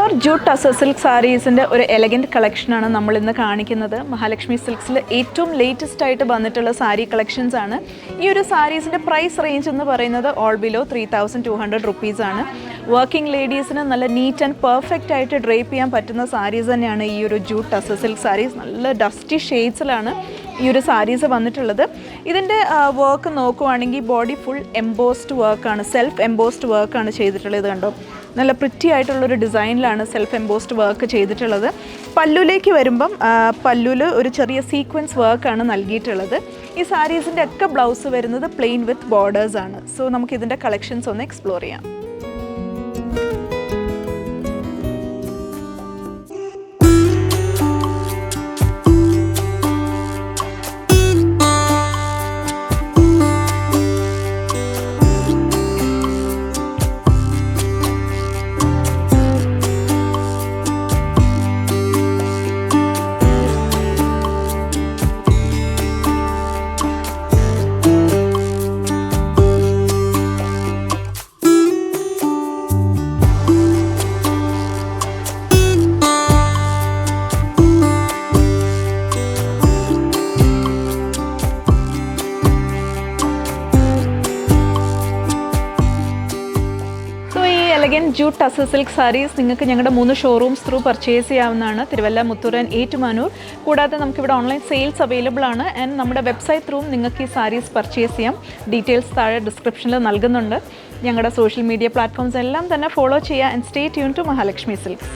Pure jute tussar silk സാരീസിൻ്റെ ഒരു elegant കളക്ഷനാണ് നമ്മൾ ഇന്ന് കാണിക്കുന്നത്. മഹാലക്ഷ്മി സിൽക്സിൽ ഏറ്റവും ലേറ്റസ്റ്റ് ആയിട്ട് വന്നിട്ടുള്ള സാരി കളക്ഷൻസ് ആണ്. ഈ ഒരു സാരീസിൻ്റെ പ്രൈസ് റേഞ്ച് എന്ന് പറയുന്നത് ഓൾ ബിലോ 3200 റുപ്പീസാണ്. വർക്കിംഗ് ലേഡീസിന് നല്ല നീറ്റ് ആൻഡ് പെർഫെക്റ്റ് ആയിട്ട് ഡ്രേപ്പ് ചെയ്യാൻ പറ്റുന്ന സാരീസ് തന്നെയാണ് ഈ ഒരു ജൂട്ട് ടസർ സിൽക്ക് സാരീസ്. നല്ല ഡസ്റ്റി ഷെയ്ഡ്സിലാണ് ഈ ഒരു സാരീസ് വന്നിട്ടുള്ളത്. ഇതിൻ്റെ വർക്ക് നോക്കുവാണെങ്കിൽ ബോഡി ഫുൾ എംബോസ്ഡ് വർക്കാണ്, സെൽഫ് എംബോസ്ഡ് വർക്കാണ് ചെയ്തിട്ടുള്ളത്. കണ്ടോ, നല്ല പ്രിറ്റി ആയിട്ടുള്ളൊരു ഡിസൈനിലാണ് സെൽഫ് എംബോസ്ഡ് വർക്ക് ചെയ്തിട്ടുള്ളത്. പല്ലുലേക്ക് വരുമ്പം പല്ലുവിൽ ഒരു ചെറിയ സീക്വൻസ് വർക്കാണ് നൽകിയിട്ടുള്ളത്. ഈ സാരീസിൻ്റെ ഒക്കെ ബ്ലൗസ് വരുന്നത് പ്ലെയിൻ വിത്ത് ബോർഡേഴ്സ് ആണ്. സോ നമുക്ക് ഇതിൻ്റെ കളക്ഷൻസ് ഒന്ന് എക്സ്പ്ലോർ ചെയ്യാം. Elegant jute tussar silk saris നിങ്ങൾക്ക് ഞങ്ങളുടെ 3 ഷോറൂംസ് ത്രൂ പർച്ചേസ് ചെയ്യാവുന്നതാണ്. തിരുവല്ല, മുത്തൂർ ആൻഡ് ഏറ്റുമാനൂർ. കൂടാതെ നമുക്കിവിടെ ഓൺലൈൻ സെയിൽസ് അവൈലബിൾ ആണ്. ആൻഡ് നമ്മുടെ വെബ്സൈറ്റ് ത്രൂവും നിങ്ങൾക്ക് ഈ സാരീസ് പർച്ചേസ് ചെയ്യാം. ഡീറ്റെയിൽസ് താഴെ ഡിസ്ക്രിപ്ഷനിൽ നൽകുന്നുണ്ട്. ഞങ്ങളുടെ സോഷ്യൽ മീഡിയ പ്ലാറ്റ്ഫോംസ് എല്ലാം തന്നെ ഫോളോ ചെയ്യുക. And stay tune to Mahalakshmi silks.